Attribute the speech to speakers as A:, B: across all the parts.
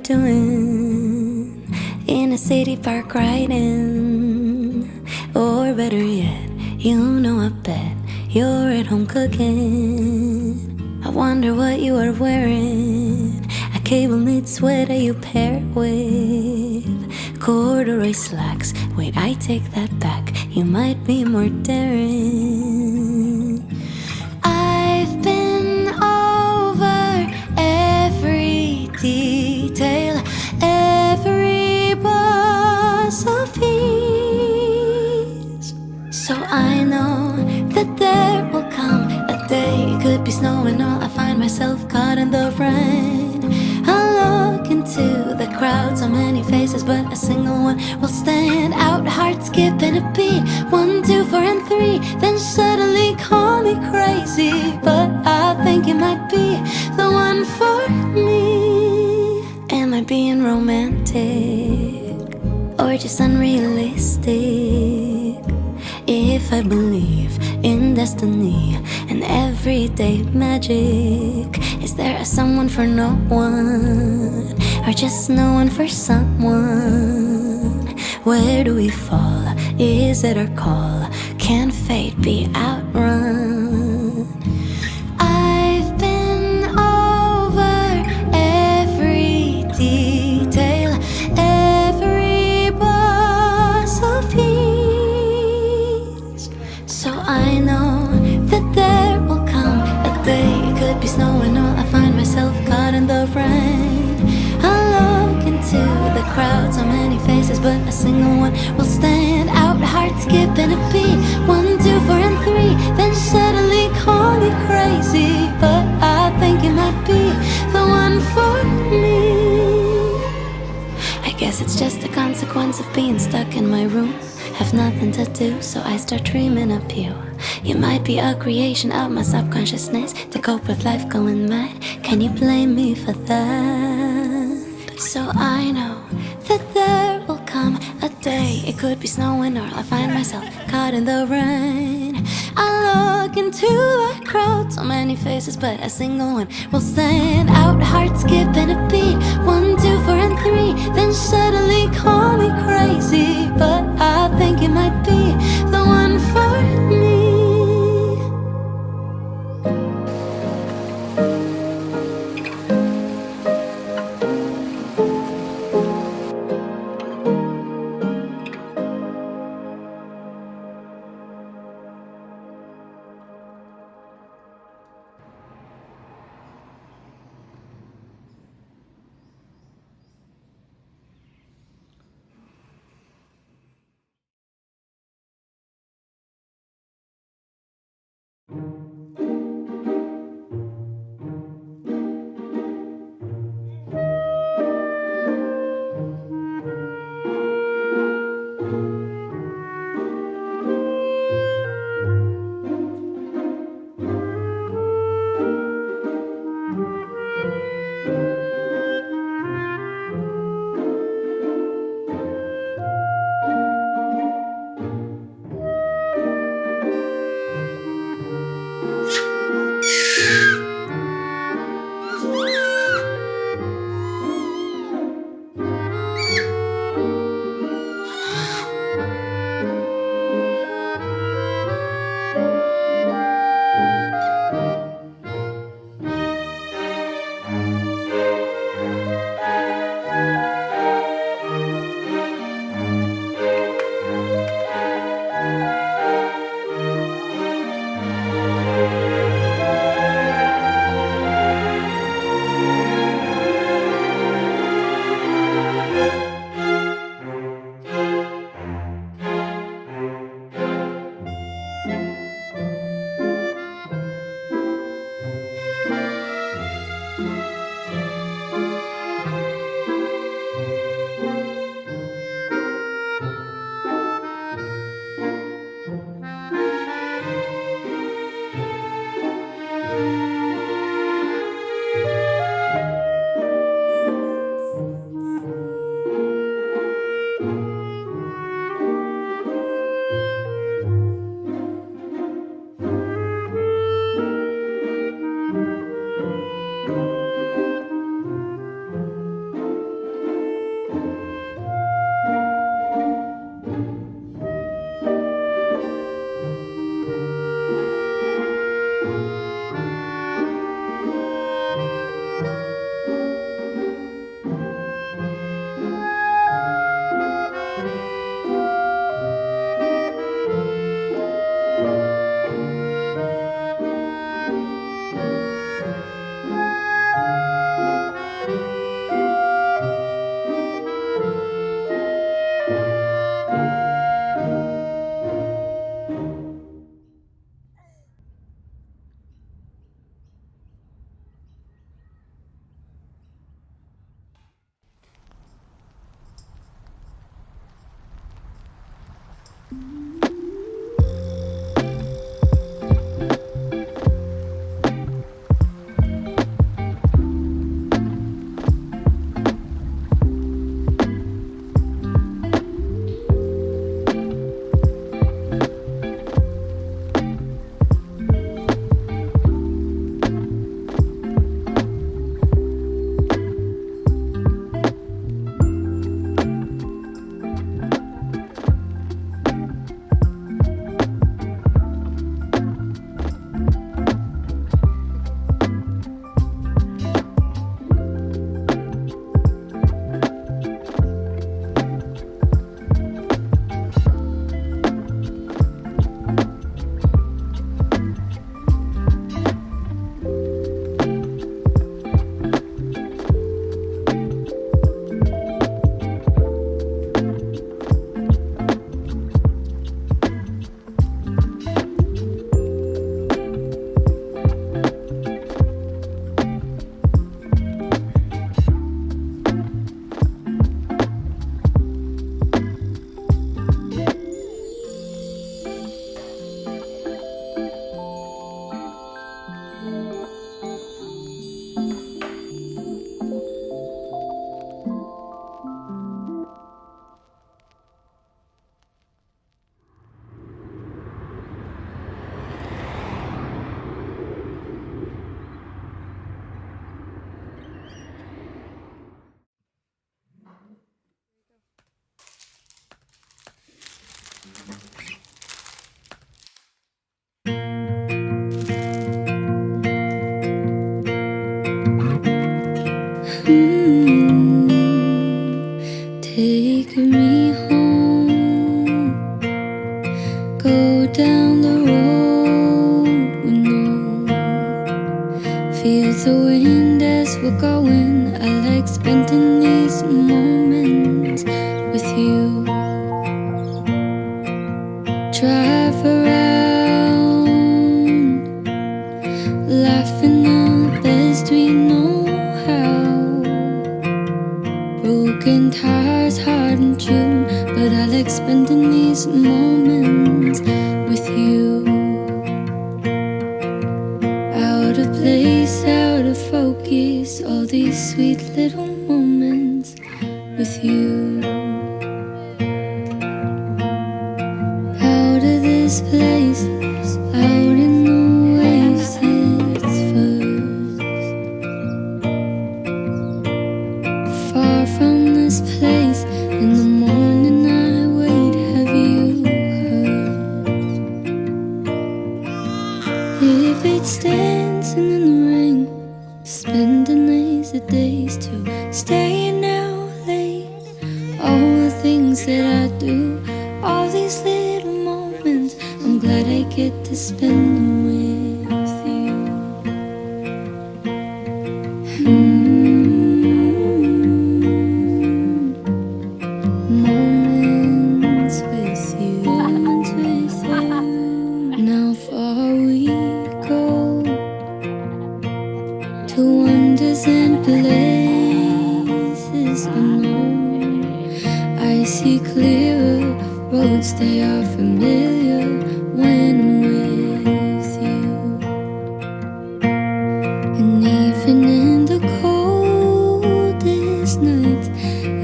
A: doing in a city park riding? Or better yet, you know I bet you're at home cooking. I wonder what you are wearing. A cable knit sweater you pair with corduroy slacks. Wait, I take that back, you might be more daring. I've been over every detail, every bus of peace. So I know that there will come a day, it could be snowing all, I find myself caught in the rain. I look into the crowd, so many faces, but a single one will stand out. Heart skipping a beat, 1, 2, 4, and 3. Then suddenly call me crazy, but I think it might be the one for me. Am I being romantic or just unrealistic? If I believe in destiny and everyday magic, is there a someone for no one, or just no one for someone? Where do we fall? Is it our call? Can fate be outrun? I've been over every detail, every bus of peace. So I know that there will come a day, it could be snowing all, I find myself caught in the rain. I look into the crowd, so many faces, but a single one will stand out. Heart skipping a beat, 1, 2, 4, and 3. Then suddenly call me crazy, but I think it might be the one for me. I guess it's just a consequence of being stuck in my room. Have nothing to do, so I start dreaming up you. You might be a creation of my subconsciousness to cope with life going mad. Can you blame me for that? So I know that there will come a day, it could be snowing or I find myself caught in the rain. I look into the crowd, so many faces, but a single one will stand out. Heart skipping a beat, 1, 2, 4, and 3. Then suddenly call me crazy, but I think it might be the one for me. Take me home, go down the road we know. Feel the wind as we're going. I like spending these moments with you. Drive around, laughing the best we know how. Broken tires, hard in June, but I like spending these moments with you. Out of place, out of focus, all these sweet little moments with you. Out of this place, out in the waves, it's first. Far from this place, in the morning I wait, have you heard? If it's dancing in the rain, spending lazy days to staying out late, all the things that I do, all these little moments, I'm glad I get to spend them with you. Moments with you, moments with you. Now far we go, to wonders and places unknown. I see clearer roads, they are familiar when I'm with you. And even in the coldest nights,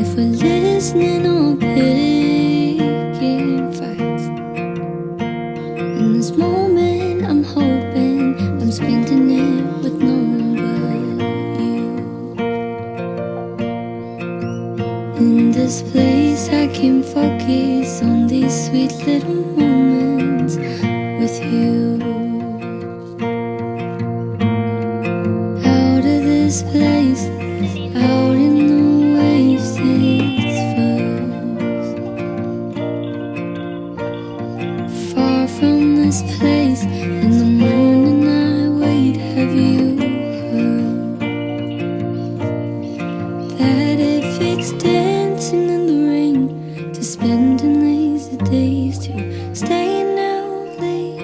A: if we're listening or picking fights, in this moment I'm hoping I'm spending it with no one but you. In this place I can focus on these sweet little moments with you. Out of this place, out in the waves, it's first. Far from this place, in the morning I wait, have you heard? That if it's dancing in the rain, to spending lazy days, to staying out late,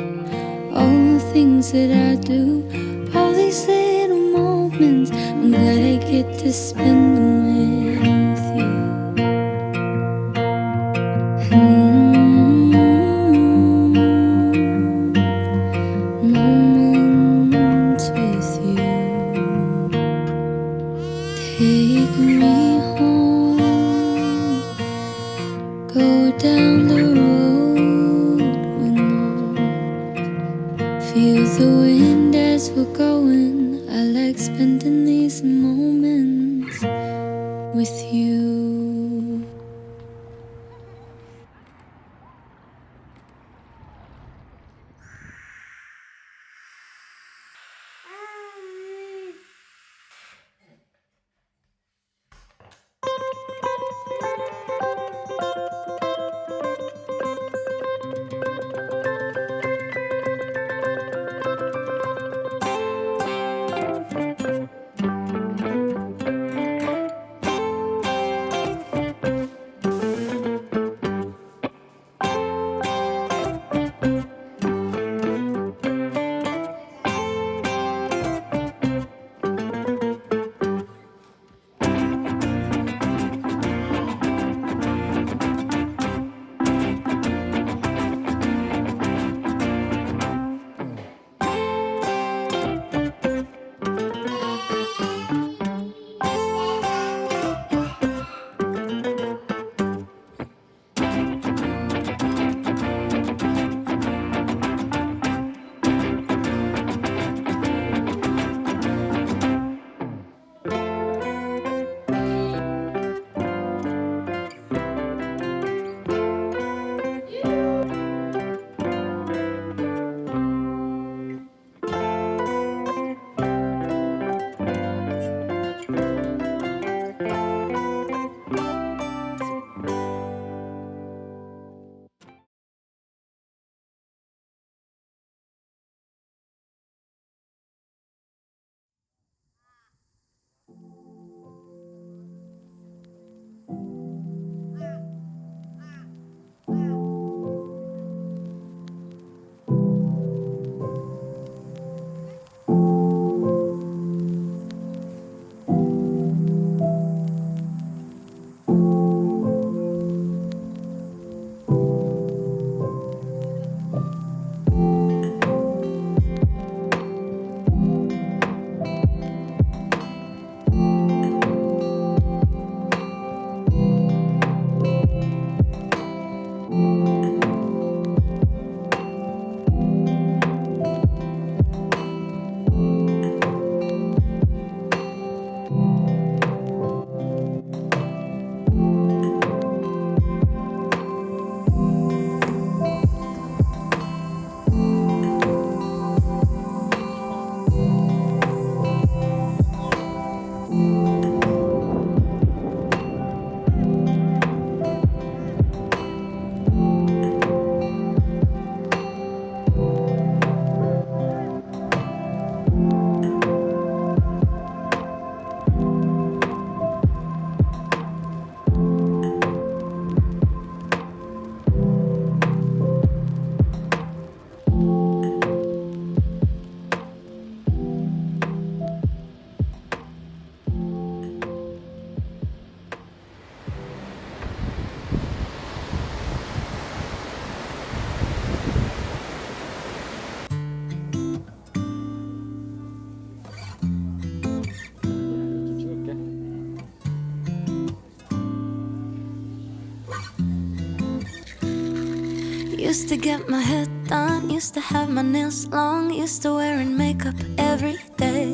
A: Used to get my hair done, used to have my nails long, used to wearing makeup every day.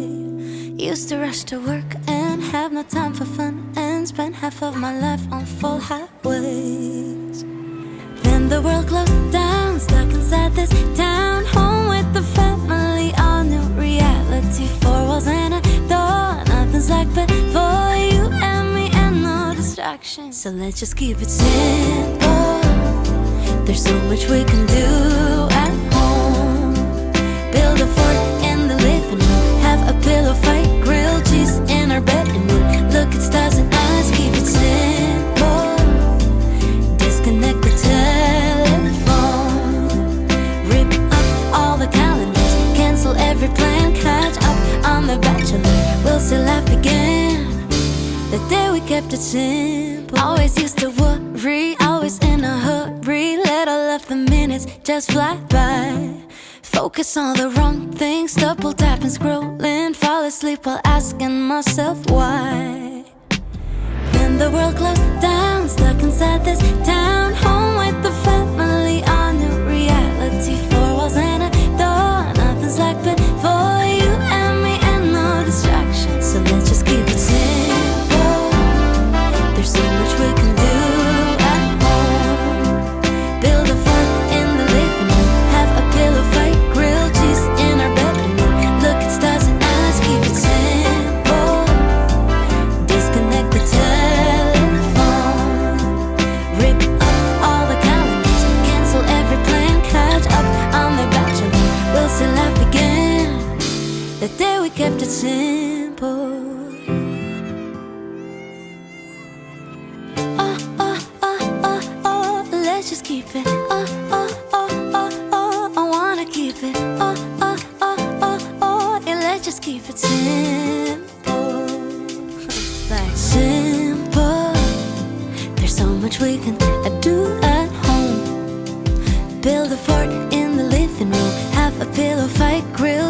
A: Used to rush to work and have no time for fun, and spend half of my life on full highways. Then the world closed down, stuck inside this town, home with the family, all new reality. Four walls and a door, nothing's like before. You and me and no distractions, so let's just keep it simple. There's so much we can do at home. Build a fort in the living room, have a pillow fight, grilled cheese in our bedroom. Look at stars and eyes, keep it simple. Disconnect the telephone, rip up all the calendars, cancel every plan, catch up on The Bachelor. We'll still laugh again the day we kept it simple. Always used to worry, always in a hurry, let all of the minutes just fly by. Focus on the wrong things, double tapping, scrolling, fall asleep while asking myself why. Then the world closed down, stuck inside this town, home with the family, on new reality. Four walls and a door, nothing's like before. You and me and no distractions, so let's just keep it simple. There's so much we can do at home. Build a fort in the living room, have a pillow fight, grilled cheese in our bedroom. Look at stars and eyes, keep it simple. Disconnect the telephone, rip up all the calendars, cancel every plan, catch up on The Bachelor. We'll still laugh again the day we kept it simple. Let's just keep it. I wanna keep it. Yeah, let's just keep it simple. Like simple. There's so much we can do at home. Build a fort in the living room, have a pillow fight, grill